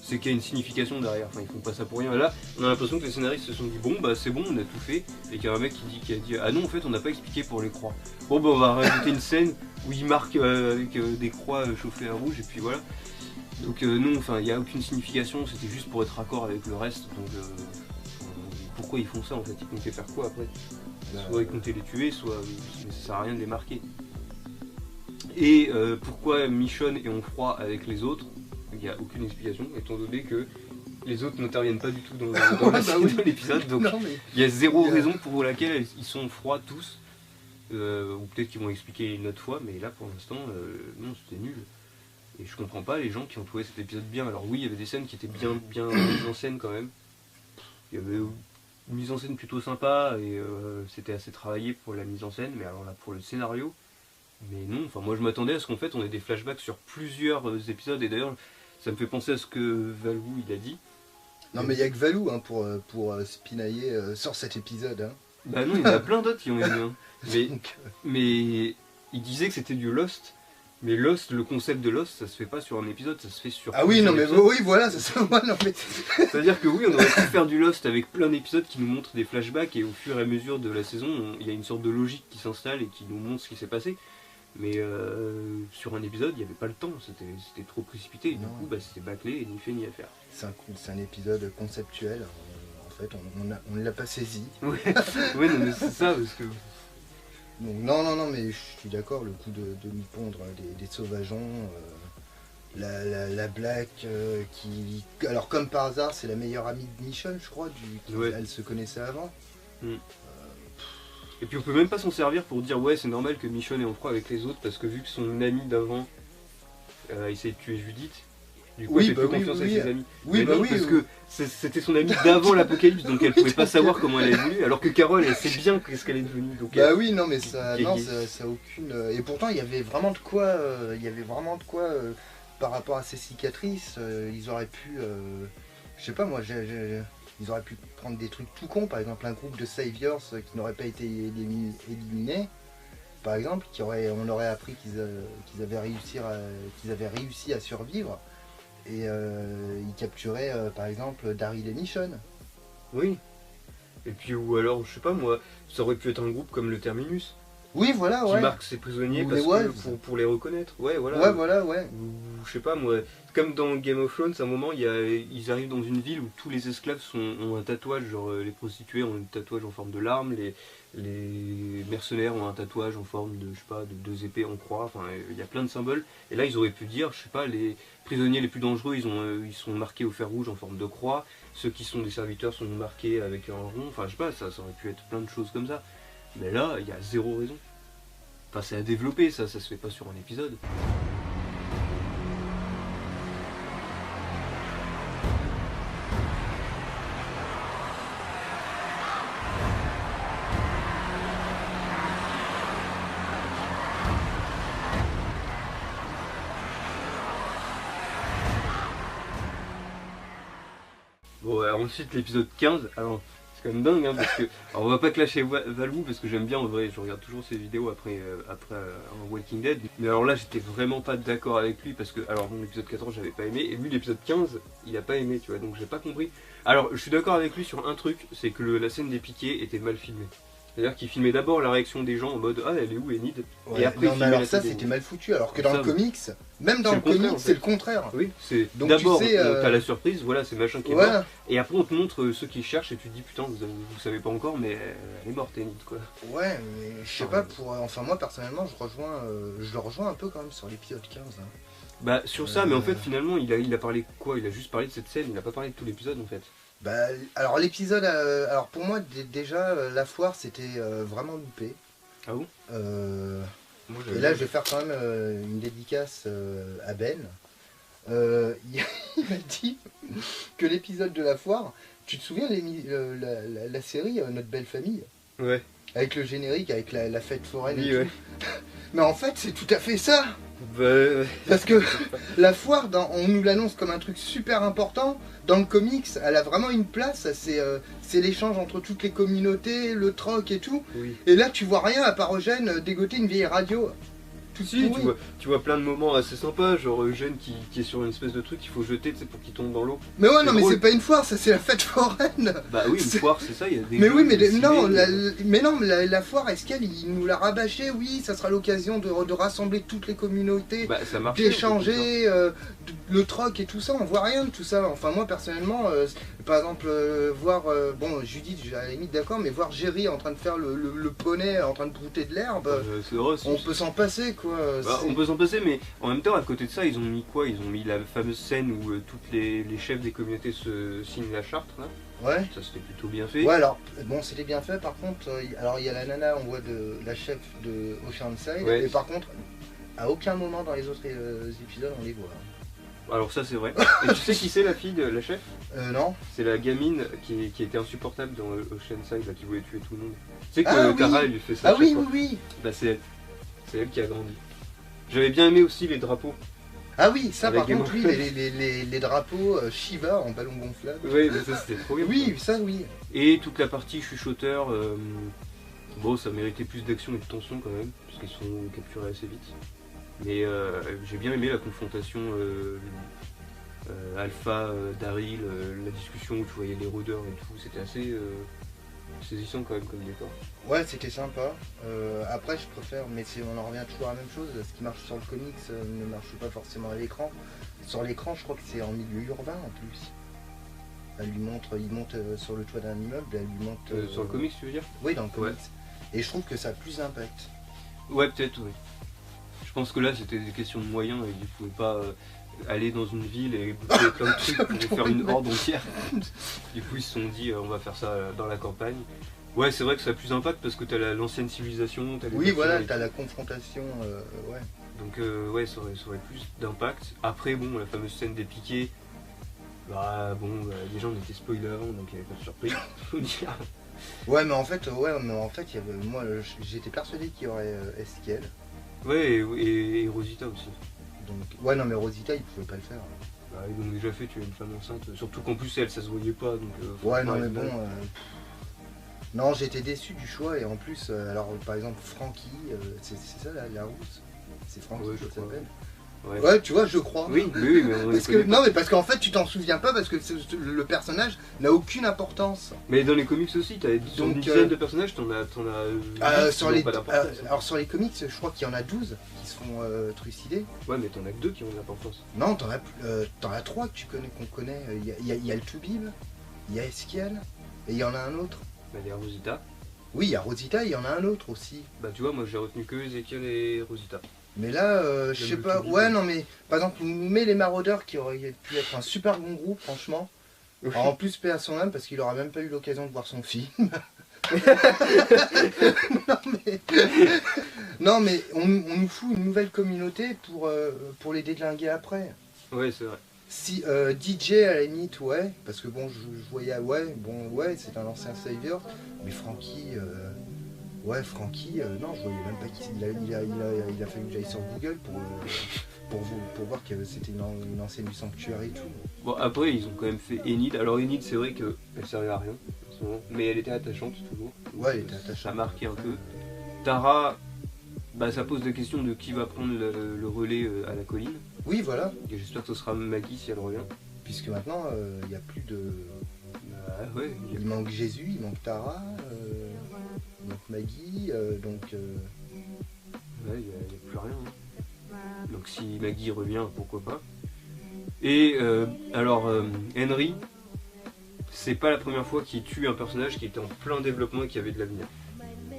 c'est qu'il y a une signification derrière, enfin ils font pas ça pour rien. Et là, on a l'impression que les scénaristes se sont dit bon c'est bon, on a tout fait, et qu'il y a un mec qui a dit ah non en fait on n'a pas expliqué pour les croix. Bon on va rajouter une scène où il marque avec des croix chauffées à rouge et puis voilà. Donc non, enfin il n'y a aucune signification, c'était juste pour être raccord avec le reste, donc pourquoi ils font ça en fait? Ils comptaient faire quoi après? Soit ils comptaient les tuer, soit ça sert à rien de les marquer. Et pourquoi Michonne est en froid avec les autres? Il n'y a aucune explication, étant donné que les autres n'interviennent pas du tout dans l'épisode, donc il y a zéro raison pour laquelle ils sont froids tous, ou peut-être qu'ils vont expliquer une autre fois, mais là pour l'instant, non, c'était nul. Et je comprends pas les gens qui ont trouvé cet épisode bien. Alors oui, il y avait des scènes qui étaient bien mises en scène quand même, il y avait une mise en scène plutôt sympa, et c'était assez travaillé pour la mise en scène, mais alors là pour le scénario, mais non, enfin moi je m'attendais à ce qu'en fait on ait des flashbacks sur plusieurs épisodes, et d'ailleurs ça me fait penser à ce que Valou il a dit. Non mais il n'y a que Valou hein, pour spinailler sur cet épisode. Hein. Bah non, il y en a plein d'autres qui ont aimé. Hein. Mais il disait que c'était du Lost. Mais Lost, le concept de Lost, ça se fait pas sur un épisode, ça se fait sur... Ah oui, non mais oui, voilà, c'est ça. Non, mais... C'est-à-dire que oui, on aurait pu faire du Lost avec plein d'épisodes qui nous montrent des flashbacks, et au fur et à mesure de la saison, il y a une sorte de logique qui s'installe et qui nous montre ce qui s'est passé. Mais sur un épisode, il n'y avait pas le temps, c'était trop précipité, et du coup c'était bâclé et ni fait ni à faire. C'est un épisode conceptuel, en fait on ne l'a pas saisi. Ouais, non mais c'est ça, parce que... Donc, non, mais je suis d'accord, le coup de nous pondre des sauvageons, la Black qui... Alors comme par hasard, c'est la meilleure amie de Michonne, je crois, elle se connaissait avant. Et puis on peut même pas s'en servir pour dire ouais c'est normal que Michonne est en froid avec les autres, parce que vu que son ami d'avant essayait de tuer Judith, du coup elle fait plus confiance à ses amis. Parce que c'était son ami d'avant l'apocalypse, donc elle pouvait pas savoir comment elle est devenue, alors que Carol elle sait bien ce qu'elle est devenue. Donc oui non mais ça a aucune... Et pourtant il y avait vraiment de quoi, par rapport à ses cicatrices, ils auraient pu, je sais pas moi, ils auraient pu prendre des trucs tout cons, par exemple un groupe de Saviors qui n'aurait pas été éliminé, par exemple, on aurait appris qu'ils avaient réussi à survivre, et ils capturaient par exemple Daryl et Michonne. Oui. Et puis ou alors, je sais pas moi, ça aurait pu être un groupe comme le Terminus. Oui, voilà, qui marque ses prisonniers pour les reconnaître. Ouais. Ou je sais pas moi, comme dans Game of Thrones, à un moment, ils arrivent dans une ville où tous les esclaves ont un tatouage, genre les prostituées ont un tatouage en forme de larme, les mercenaires ont un tatouage en forme de, je sais pas, de 2 épées en croix, enfin il y a plein de symboles. Et là ils auraient pu dire, je sais pas, les prisonniers les plus dangereux, ils sont marqués au fer rouge en forme de croix, ceux qui sont des serviteurs sont marqués avec un rond, enfin je sais pas, ça aurait pu être plein de choses comme ça. Mais là, il y a zéro raison. Enfin, c'est à développer, ça se fait pas sur un épisode. Bon, alors ensuite l'épisode 15, alors... C'est quand même dingue hein, parce que... Alors on va pas clasher Valou parce que j'aime bien en vrai, je regarde toujours ses vidéos après un Walking Dead. Mais alors là j'étais vraiment pas d'accord avec lui parce que... Alors bon, l'épisode 14 j'avais pas aimé et lui l'épisode 15 il a pas aimé tu vois, donc j'ai pas compris. Alors je suis d'accord avec lui sur un truc, c'est que la scène des piquets était mal filmée. C'est-à-dire qu'il filmait d'abord la réaction des gens en mode ah elle est où Enid Ouais, et après non, il mais filmait alors la ça tête c'était d'Enid. mal foutu, alors que dans Ça, le comics, même dans c'est le le contraire, comics, en fait. c'est le contraire. Oui, c'est Donc, d'abord tu sais, t'as la surprise, voilà c'est machin qui est Ouais. mort, et après on te montre ceux qui cherchent et tu te dis putain vous savez pas encore mais elle est morte Enid quoi. Ouais, mais je sais pas, pour. Enfin, moi personnellement, je le rejoins un peu quand même sur l'épisode 15. Hein. Bah sur ça, mais en fait finalement il a parlé quoi? Il a juste parlé de cette scène, il n'a pas parlé de tout l'épisode en fait. Bah, alors l'épisode. Alors pour moi, déjà, la foire c'était vraiment loupé. Ah bon? Moi, Et là, je vais faire quand même une dédicace à Ben. Il m'a dit que l'épisode de la foire, tu te souviens la série Notre Belle Famille? Ouais. Avec le générique, avec la fête foraine Oui, et ouais. tout. Mais en fait, c'est tout à fait ça. Bah, ouais. Parce que la foire, on nous l'annonce comme un truc super important. Dans le comics, elle a vraiment une place. C'est l'échange entre toutes les communautés, le troc et tout. Oui. Et là, tu vois rien à part Eugène dégoter une vieille radio. Tout Si, pourri. tu vois plein de moments assez sympas, genre Eugène qui est sur une espèce de truc qu'il faut jeter, tu sais, pour qu'il tombe dans l'eau. Mais ouais, C'est non, mais drôle. c'est pas une foire, ça c'est la fête foraine. Bah oui, une C'est- foire, c'est ça, il y a des Mais jeux, oui, mais des non, ciné, la foire, est-ce qu'elle il nous l'a rabâché? Oui, ça sera l'occasion de rassembler toutes les communautés, bah ça marche. d'échanger le troc et tout ça. On voit rien de tout ça. Enfin, moi personnellement, par exemple, voir, bon, Judith, à la limite d'accord, mais voir Jerry en train de faire le poney, en train de brouter de l'herbe, C'est vrai, on peut s'en passer quoi. Bah, c'est- on peut s'en passer, mais en même temps, à côté de ça, ils ont mis quoi? Ils ont mis la fameuse scène où toutes les chefs des communautés se signent la charte, là. Ouais. Ça c'était plutôt bien fait. Ouais, alors, bon, c'était bien fait. Par contre, alors il y a la nana, on voit la chef de Oceanside, Ouais. et par contre, à aucun moment dans les autres épisodes, on les voit. Alors ça c'est vrai. Et tu sais qui c'est la fille de la chef? Non. C'est la gamine qui était insupportable dans Oceanside, là, qui voulait tuer tout le monde. Tu sais que Ah oui. Tara elle lui fait ça. Ah à chaque oui, fois. oui, oui. Bah c'est elle. C'est elle qui a grandi. J'avais bien aimé aussi les drapeaux. Ah oui, ça Avec par Game contre, of oui, les drapeaux Shiva en ballon gonflable. Oui, mais ça c'était trop bien. Oui, ça oui. Et toute la partie chuchoteur, bon ça méritait plus d'action et de tension quand même, puisqu'ils sont capturés assez vite. Mais j'ai bien aimé la confrontation Alpha, Daryl, la discussion où tu voyais les rôdeurs et tout, c'était assez saisissant quand même comme décor. Ouais, c'était sympa. Après, je préfère, mais on en revient toujours à la même chose. Ce qui marche sur le comics ne marche pas forcément à l'écran. Sur l'écran, je crois que c'est en milieu urbain en plus. Il monte sur le toit d'un immeuble, elle lui monte. Sur le comics tu veux dire? Oui, dans le comics. Ouais. Et je trouve que ça a plus d'impact. Ouais peut-être oui. Je pense que là c'était des questions de moyens et ils pouvaient pas aller dans une ville et bouffer plein de trucs pour faire une horde entière. Du coup ils se sont dit on va faire ça dans la campagne. Ouais c'est vrai que ça a plus d'impact parce que t'as l'ancienne civilisation, t'as les Oui, personnes voilà, et t'as tout. la confrontation. Ouais. Donc ouais ça aurait plus d'impact. Après bon la fameuse scène des piquets, bah bon les gens étaient spoilés avant donc il n'y avait pas de surprise, faut dire. Ouais, mais en fait, il y avait, moi, j'étais persuadé qu'il y aurait Eskiel. Ouais et Rosita aussi. Donc, ouais, non, mais Rosita, il pouvait pas le faire. Bah, ils l'ont déjà fait, tu es une femme enceinte, surtout qu'en plus elle ça se voyait pas donc. Ouais, non, faut mais pas bon. être mal. Non, j'étais déçu du choix et en plus, alors par exemple, Frankie, c'est ça la rousse? C'est Frankie, Ouais, je ça crois. s'appelle. Ouais. Ouais, tu vois, je crois. Oui, mais on les Parce que, connaît pas. non, mais parce qu'en fait, tu t'en souviens pas parce que le personnage n'a aucune importance. Mais dans les comics aussi, t'as sur Donc, une dizaine de personnages, t'en as 10 sur qui n'ont les, pas d'importance. alors sur les comics, je crois qu'il y en a 12 qui se font trucider. Ouais, mais t'en as que 2 qui ont de l'importance. Non, t'en as 3 qu'on connaît. Il y a le Toubib, il y a Eskiel, et il y en a un autre. Bah, il y a Rosita. Oui, il y a Rosita, il y en a un autre aussi. Bah, tu vois, moi j'ai retenu que Ezekiel et Rosita. Mais là, je J'aime sais le pas. Toubib. Ouais, non, mais par exemple, on nous met les Maraudeurs qui auraient pu être un super bon groupe, franchement. Alors, en plus, paix à son âme, parce qu'il aura même pas eu l'occasion de voir son film. non, mais on nous fout une nouvelle communauté pour les déglinguer après. Ouais, c'est vrai. Si DJ à la limite, ouais, parce que bon, je voyais, ouais, c'est un ancien Savior, mais Frankie, non, je voyais même pas qui il a fallu que j'aille sur Google pour voir que c'était une ancienne du sanctuaire et tout. Bon, après, ils ont quand même fait Enid. Alors, Enid, c'est vrai qu'elle servait à rien en ce moment, mais elle était attachante toujours. Ouais, elle était attachante. Ça marquait un peu. Tara, bah, ça pose la question de qui va prendre le relais à la colline. Oui, voilà, Et j'espère que ce sera Maggie si elle revient. puisque maintenant, il n'y a plus de... Bah, ouais, Il manque Jésus, il manque Tara. Donc Maggie, Ouais, il n'y a plus rien. Hein. Donc si Maggie revient, pourquoi pas. Et Henry, c'est pas la première fois qu'il tue un personnage qui était en plein développement et qui avait de l'avenir.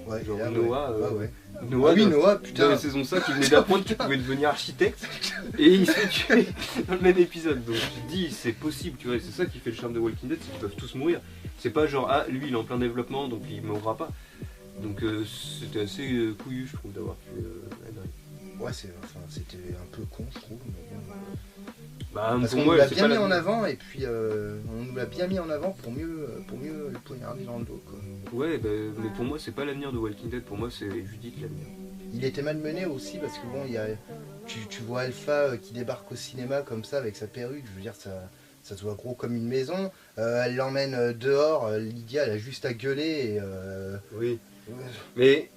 ouais, Genre et là, Noah, ouais. Noah, Ah oui, dans- Noah, dans putain. la saison 5, il venait d'apprendre qu'il pouvait devenir architecte et il se fait tuer dans le même épisode. Donc je dis, c'est possible, tu vois, c'est ça qui fait le charme de Walking Dead, c'est qu'ils peuvent tous mourir. C'est pas genre, ah, lui il est en plein développement donc il mourra pas. Donc c'était assez couillu, je trouve, d'avoir tué Henry. Ouais, c'était un peu con, je trouve. Mais bon. Bah, Parce pour qu'on moi, nous l'a c'est bien pas mis la- en avant et puis on nous l'a bien mis en avant pour mieux le poignarder dans le dos, quoi. Ouais, bah, mais pour moi, c'est pas l'avenir de Walking Dead, pour moi, c'est Judith l'avenir. Il était malmené aussi parce que bon, tu vois Alpha qui débarque au cinéma comme ça avec sa perruque, je veux dire, ça se voit gros comme une maison. Elle l'emmène dehors, Lydia elle a juste à gueuler et Oui. Mais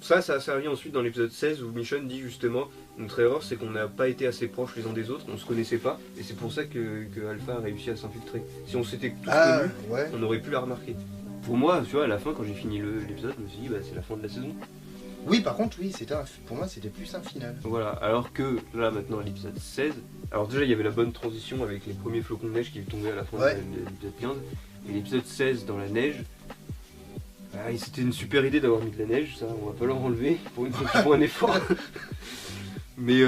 ça a servi ensuite dans l'épisode 16 où Michonne dit justement notre erreur c'est qu'on n'a pas été assez proches les uns des autres, on se connaissait pas et c'est pour ça que Alpha a réussi à s'infiltrer. Si on s'était tous Ah connus, ouais. on aurait pu la remarquer. Pour moi, tu vois, à la fin quand j'ai fini l'épisode, je me suis dit bah, c'est la fin de la saison. Oui, par contre, oui, pour moi c'était plus un final. Voilà, alors que là maintenant à l'épisode 16, alors déjà il y avait la bonne transition avec les premiers flocons de neige qui tombaient à la fin Ouais. de l'épisode 15 et l'épisode 16 dans la neige. Ah, et c'était une super idée d'avoir mis de la neige, ça on va pas leur enlever pour une fois qu'ils font un effort. Mais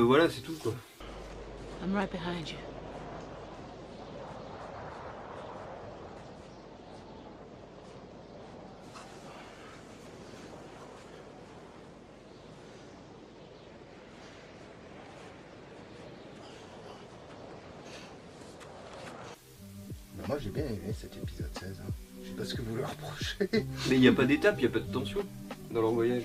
voilà, c'est tout quoi. I'm right behind you. Moi j'ai bien aimé cet épisode 16. Hein. Je sais pas ce que vous leur reprochez. Mais il n'y a pas d'étape, il n'y a pas de tension dans leur voyage.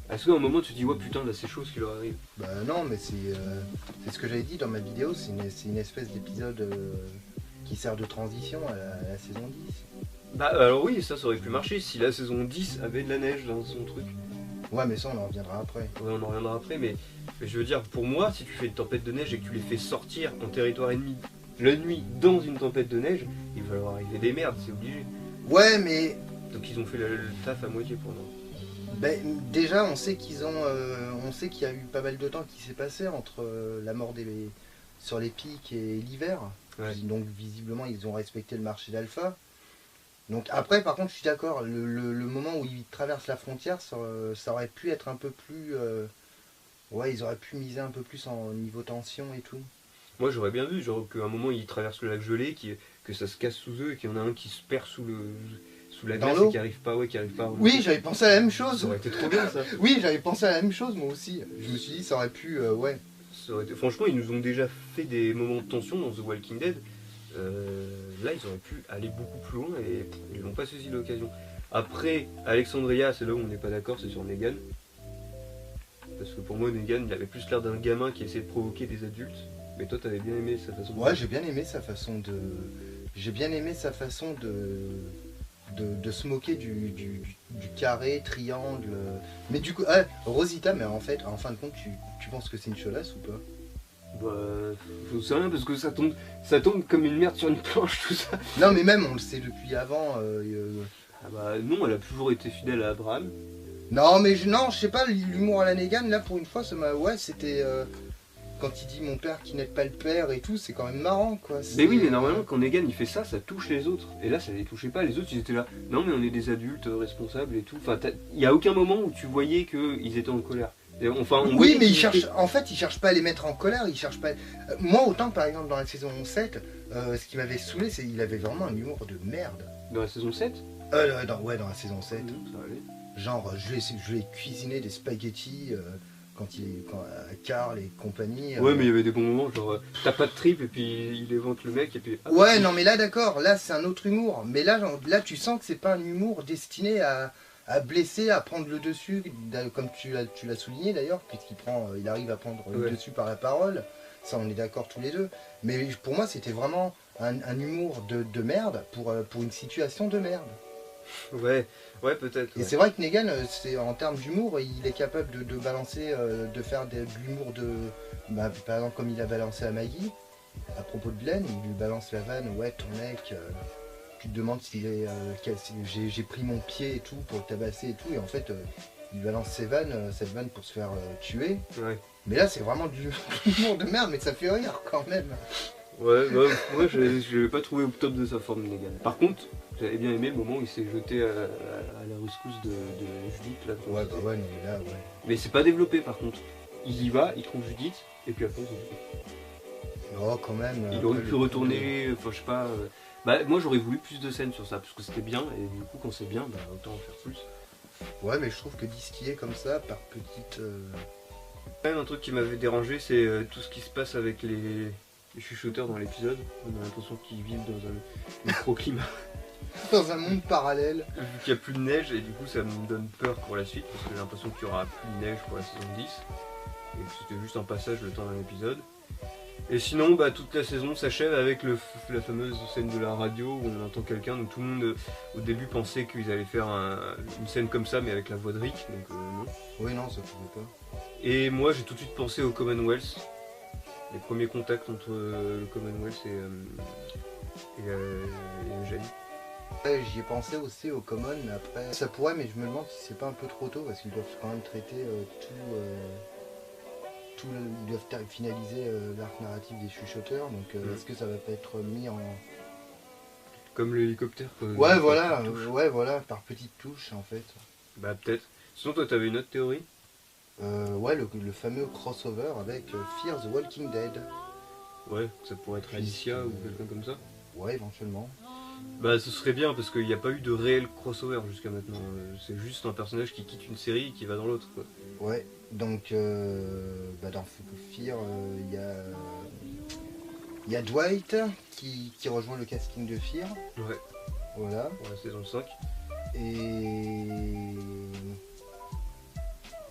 Est-ce qu'à un moment tu te dis ouais putain là c'est chaud ce qui leur arrive? Bah non, mais c'est ce que j'avais dit dans ma vidéo, c'est une espèce d'épisode qui sert de transition à la saison 10. Bah alors oui, ça aurait pu marcher si la saison 10 avait de la neige dans son truc. Ouais, mais ça on en reviendra après. Ouais, on en reviendra après, mais je veux dire, pour moi, si tu fais une tempête de neige et que tu les fais sortir en territoire ennemi la nuit dans une tempête de neige, il va leur arriver des merdes, c'est obligé. Ouais, mais Donc ils ont fait le taf à moitié pour nous. ben, déjà on sait qu'il y a eu pas mal de temps qui s'est passé entre la mort sur les pics et l'hiver. Ouais. Donc visiblement ils ont respecté le marché d'Alpha. Donc après par contre je suis d'accord, le moment où ils traversent la frontière, ça aurait pu être un peu plus... ouais, ils auraient pu miser un peu plus en niveau tension et tout. Moi j'aurais bien vu, genre qu'à un moment ils traversent le lac gelé, que ça se casse sous eux et qu'il y en a un qui se perd sous la Dans glace l'eau et qui arrive pas, ouais, qui arrive pas à remonter. Oui, j'avais pensé à la même chose. Ça aurait été trop bien ça. Oui, j'avais pensé à la même chose moi aussi. Je me suis dit ça aurait pu... ouais. Ça aurait été- Franchement, ils nous ont déjà fait des moments de tension dans The Walking Dead. Là, ils auraient pu aller beaucoup plus loin et ils n'ont pas saisi l'occasion. Après, Alexandria, c'est là où on n'est pas d'accord, c'est sur Negan. Parce que pour moi, Negan, il avait plus l'air d'un gamin qui essayait de provoquer des adultes. Mais toi, t'avais bien aimé sa façon de... Ouais, j'ai bien aimé sa façon de... J'ai bien aimé sa façon de se moquer du carré, triangle. Mais du coup, Rosita, mais en fin de compte, tu penses que c'est une cholasse ou pas? Bah, je sais rien parce que ça tombe comme une merde sur une planche, tout ça. Non, mais même, on le sait depuis avant. Ah bah non, elle a toujours été fidèle à Abraham. Non, mais je sais pas, l'humour à la Negan, là, pour une fois, ça m'a... Ouais, c'était... Quand il dit mon père qui n'est pas le père et tout, c'est quand même marrant, quoi. Mais oui, mais normalement, quand Negan il fait ça, ça touche les autres. Et là, ça les touchait pas. Les autres, ils étaient là. Non, mais on est des adultes responsables et tout. Enfin, il y a aucun moment où tu voyais qu'ils étaient en colère. Et enfin, on Oui, voyait mais qu'ils étaient- en fait, il cherche pas à les mettre en colère, il cherche pas... Moi, autant, par exemple, dans la saison 7, ce qui m'avait saoulé, c'est qu'il avait vraiment un humour de merde. Dans la saison 7 Dans la saison 7. Ça allait. Genre, je vais cuisiner des spaghettis quand à Carl et compagnie. Ouais, mais il y avait des bons moments, genre, t'as pas de trip et puis il évente le mec et puis. Ah, Ouais, non, mais là, d'accord, là, c'est un autre humour. Mais là, là, tu sens que c'est pas un humour destiné à blesser, à prendre le dessus, comme tu l'as souligné d'ailleurs, puisqu'il arrive à prendre le Ouais. dessus par la parole. Ça, on est d'accord tous les deux. Mais pour moi, c'était vraiment un humour de merde pour une situation de merde. Ouais, peut-être. Et Ouais. c'est vrai que Negan, en termes d'humour, il est capable de balancer, de faire de l'humour bah, par exemple, comme il a balancé à Maggie, à propos de Glenn, il lui balance la vanne, ouais, ton mec, tu te demandes si j'ai pris mon pied et tout pour le tabasser et tout, et en fait il balance cette vanne pour se faire tuer. Ouais. Mais là c'est vraiment du humour de merde, mais ça fait rire quand même. Ouais, bah, moi je l'ai pas trouvé au top de sa forme Negan. Par contre, j'avais bien aimé le moment où il s'est jeté à la rescousse de Judith là. Ouais, bah ouais, mais là, ouais. Mais c'est pas développé par contre. Il y va, il trouve Judith, et puis après Oh, quand même. il aurait pu retourner, enfin je sais pas. Bah moi j'aurais voulu plus de scènes sur ça, parce que c'était bien, et du coup quand c'est bien, bah autant en faire plus. Ouais, mais je trouve que distiller comme ça, par petite... Quand même un truc qui m'avait dérangé, c'est tout ce qui se passe avec les chuchoteurs dans l'épisode. On a l'impression qu'ils vivent dans un microclimat. Dans un monde parallèle. Vu qu'il n'y a plus de neige, et du coup ça me donne peur pour la suite, parce que j'ai l'impression qu'il n'y aura plus de neige pour la saison 10. Et que c'était juste un passage le temps d'un épisode. Et sinon, bah, toute la saison s'achève avec la fameuse scène de la radio où on entend quelqu'un. Donc tout le monde au début pensait qu'ils allaient faire une scène comme ça, mais avec la voix de Rick, donc non. Oui, non, ça pouvait pas. Et moi j'ai tout de suite pensé au Commonwealth. Les premiers contacts entre le Commonwealth et Eugène. Ouais, j'y ai pensé aussi au Common, mais après ça pourrait, mais je me demande si c'est pas un peu trop tôt parce qu'ils doivent quand même traiter ils doivent finaliser l'arc narratif des chuchoteurs, donc est-ce que ça va pas être mis en... Comme l'hélicoptère quoi. Ouais, voilà, ouais, voilà, par petites touches en fait. Bah peut-être. Sinon toi t'avais une autre théorie? Ouais, le fameux crossover avec Fear the Walking Dead. Ouais, ça pourrait être Alicia ou quelqu'un comme ça. Ouais, éventuellement. Bah ce serait bien parce qu'il n'y a pas eu de réel crossover jusqu'à maintenant. C'est juste un personnage qui quitte une série et qui va dans l'autre quoi. Ouais, donc dans Fear, il y a Dwight qui rejoint le casting de Fear. Ouais. Voilà. Pour la saison 5.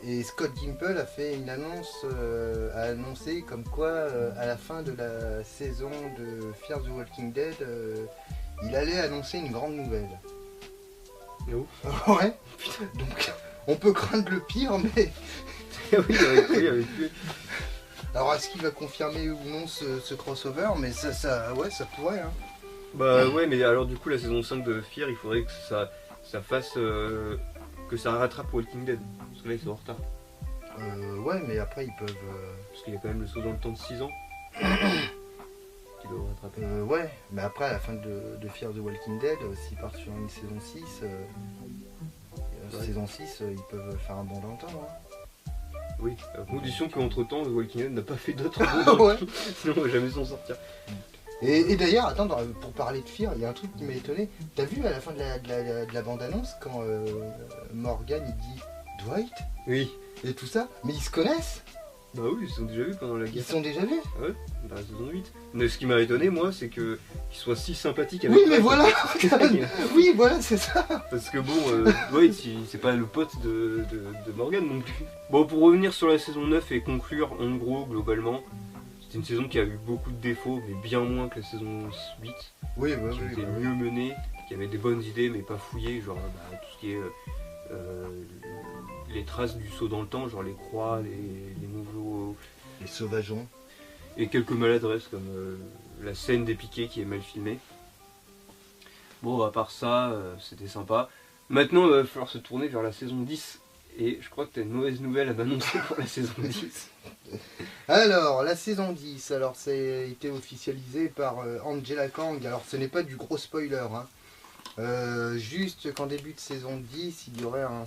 Et Scott Gimple a fait une annonce, a annoncé comme quoi à la fin de la saison de Fear the Walking Dead, il allait annoncer une grande nouvelle. Et où? Ouais. Donc on peut craindre le pire, mais... Oui, avec lui. Alors est-ce qu'il va confirmer ou non ce crossover? Mais ouais, ça pourrait. Hein. Bah ouais, mais alors du coup la saison 5 de Fear, il faudrait que ça fasse... que ça rattrape Walking Dead. Parce que là ils sont en retard. Ouais, mais après ils peuvent... Parce qu'il y a quand même le saut dans le temps de 6 ans. Qui doit rattraper. Ouais, mais après à la fin de Fear the Walking Dead, s'ils partent sur une saison 6, saison 6, ils peuvent faire un bond dans le temps. Hein. Oui, à condition qu'entre temps The Walking Dead n'a pas fait d'autres bonds. Ouais. Sinon on va jamais s'en sortir. Et d'ailleurs, attends, pour parler de Fear, il y a un truc qui m'a étonné. T'as vu à la fin de la bande-annonce quand Morgan il dit Dwight Oui. et tout ça, mais ils se connaissent? Bah oui, ils se sont déjà vus pendant la Ils guerre. se sont déjà vus? Ouais, dans la saison 8. Mais ce qui m'a étonné moi, c'est qu'ils soient si sympathiques avec Oui, mais Dwight. voilà. Oui, voilà, c'est ça. Parce que bon, Dwight, c'est pas le pote de Morgan non plus. Bon, pour revenir sur la saison 9 et conclure, en gros, globalement, c'était une saison qui a eu beaucoup de défauts, mais bien moins que la saison 8. Oui, Qui était mieux menée, qui avait des bonnes idées, mais pas fouillées, genre tout ce qui est les traces du saut dans le temps, genre les croix, les nouveaux... Les sauvageons. Et quelques maladresses, comme la scène des piquets qui est mal filmée. Bon, à part ça, c'était sympa. Maintenant, il va falloir se tourner vers la saison 10. Et je crois que tu as une mauvaise nouvelle à m'annoncer pour la saison 10. Alors, la saison 10, alors c'est été officialisé par Angela Kang. Alors ce n'est pas du gros spoiler, hein. Juste qu'en début de saison 10, il y aurait un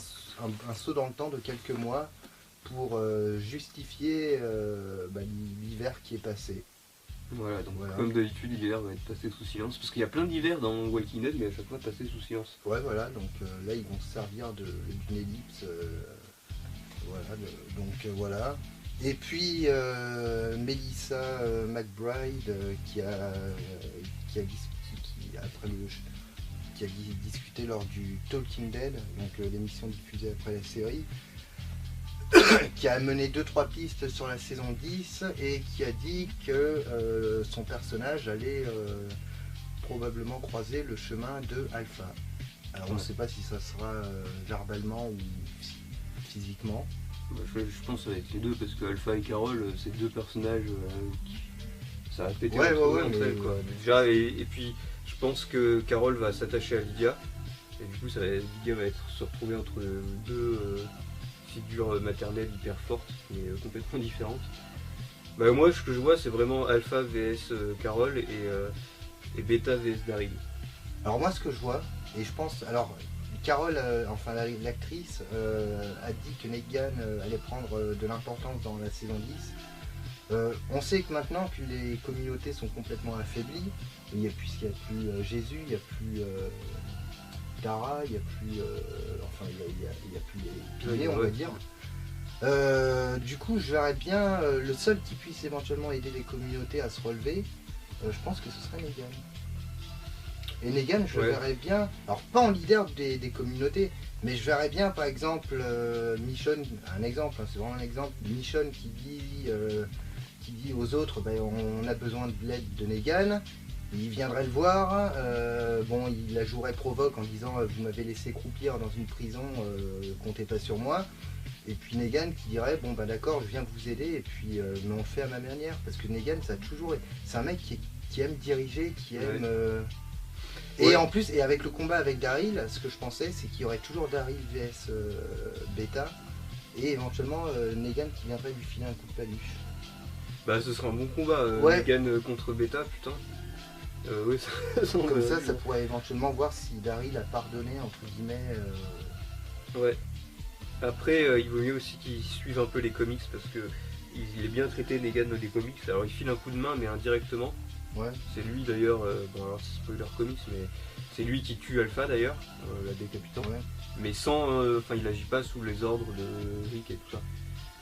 saut dans le temps de quelques mois pour justifier l'hiver qui est passé. Voilà, donc Voilà. comme d'habitude, l'hiver va être passé sous silence. Parce qu'il y a plein d'hivers dans Walking Dead, mais à chaque fois passé sous silence. Ouais, voilà, donc là ils vont se servir d'une ellipse. Voilà. Et puis Melissa McBride qui a discuté lors du Talking Dead, donc l'émission diffusée après la série, qui a mené 2-3 pistes sur la saison 10 et qui a dit que son personnage allait probablement croiser le chemin de Alpha. Alors on ne sait pas si ça sera verbalement ou physiquement. Je pense que ça va être les deux, parce que Alpha et Carol, c'est deux personnages qui... Ça va péter Ouais, entre ouais, entre mais- elles, quoi. Déjà, et puis, je pense que Carol va s'attacher à Lydia. Et du coup, Lydia va se retrouver entre deux figures maternelles hyper fortes, mais complètement différentes. Bah, moi, ce que je vois, c'est vraiment Alpha vs Carol et Beta vs Daryl. Alors moi, ce que je vois, et je pense... Alors, Carol, enfin l'actrice, a dit que Negan allait prendre de l'importance dans la saison 10. On sait que maintenant que les communautés sont complètement affaiblies, puisqu'il n'y a plus Jésus, il n'y a plus Dara, il n'y a plus... enfin, il n'y a plus les piliers, on va dire. Du coup, je verrais bien le seul qui puisse éventuellement aider les communautés à se relever, je pense que ce serait Negan. Et Negan, je le verrais bien, alors pas en leader des communautés, mais je verrais bien par exemple Michonne, un exemple, hein, c'est vraiment un exemple, Michonne qui dit aux autres, ben, on a besoin de l'aide de Negan, il viendrait le voir, bon, il la jouerait provoque en disant vous m'avez laissé croupir dans une prison, comptez pas sur moi. Et puis Negan qui dirait bon bah d'accord, je viens vous aider, et puis mais on le fait à ma manière, parce que Negan ça a toujours, c'est un mec qui aime diriger, qui aime et en plus, et avec le combat avec Daryl, ce que je pensais, c'est qu'il y aurait toujours Daryl vs Beta, et éventuellement Negan qui viendrait lui filer un coup de paluche. Bah ce serait un bon combat, Negan contre Beta, putain. Oui, comme ça pourrait éventuellement voir si Daryl a pardonné, entre guillemets. Ouais. Après, il vaut mieux aussi qu'il suive un peu les comics, parce que il est bien traité, Negan, des comics. Alors il file un coup de main, mais indirectement. Ouais. C'est lui d'ailleurs, bon alors c'est spoiler comics, mais c'est lui qui tue Alpha d'ailleurs, la décapitant. Ouais. Mais sans, enfin il agit pas sous les ordres de Rick et tout ça.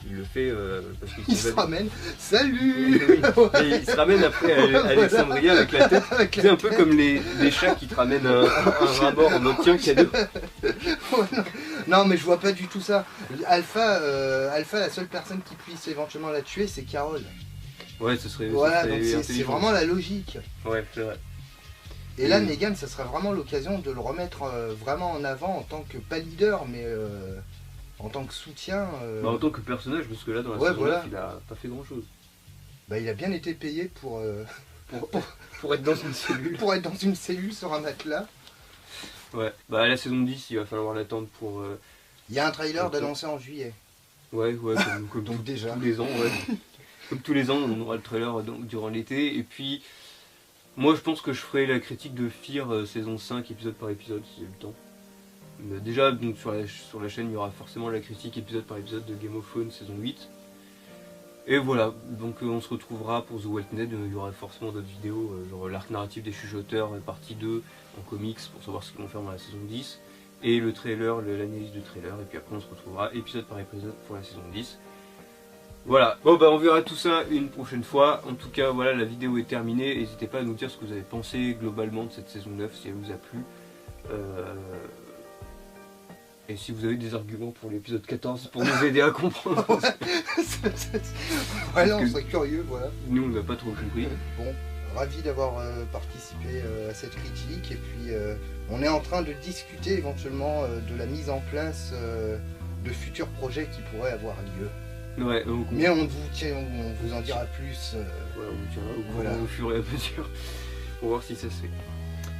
Il le fait parce qu'il se ramène. Salut. Oui. Et il se ramène après à Alexandria avec la tête. C'est un peu comme les chats qui te ramènent un rat mort en mode tiens cadeau. Non mais je vois pas du tout ça. Alpha, la seule personne qui puisse éventuellement la tuer, c'est Carol. Ouais, ce serait. Voilà, donc c'est vraiment la logique. Ouais, c'est vrai. Et là, Negan, ça serait vraiment l'occasion de le remettre vraiment en avant en tant que, pas leader, mais en tant que soutien. Bah, en tant que personnage, parce que là, dans la saison 9, il a pas fait grand chose. Bah, il a bien été payé pour être dans une cellule. Pour être dans une cellule sur un matelas. Ouais, bah la saison 10, il va falloir l'attendre pour. Il y a un trailer d'annoncer en juillet. Ouais, comme donc déjà. Tous les ans, ouais. Comme tous les ans, on aura le trailer durant l'été. Et puis, moi je pense que je ferai la critique de Fear saison 5, épisode par épisode, si j'ai le temps. Mais déjà, donc, sur la chaîne, il y aura forcément la critique épisode par épisode de Game of Thrones saison 8. Et voilà, donc on se retrouvera pour The Walking Dead. Il y aura forcément d'autres vidéos, genre l'arc narratif des chuchoteurs, partie 2 en comics, pour savoir ce qu'ils vont faire dans la saison 10. Et le trailer, l'analyse du trailer. Et puis après, on se retrouvera épisode par épisode pour la saison 10. Voilà, bon bah on verra tout ça une prochaine fois. En tout cas, voilà, la vidéo est terminée. N'hésitez pas à nous dire ce que vous avez pensé globalement de cette saison 9, si elle vous a plu. Et si vous avez des arguments pour l'épisode 14 pour nous aider à comprendre. Voilà, on serait curieux, voilà. Nous, on n'a pas trop compris. Bon, ravi d'avoir participé à cette critique. Et puis, on est en train de discuter éventuellement de la mise en place de futurs projets qui pourraient avoir lieu. Ouais, mais on vous en dira plus. Ouais, on vous tiendra au courant au fur et à mesure pour voir si ça se fait.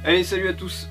Allez, salut à tous!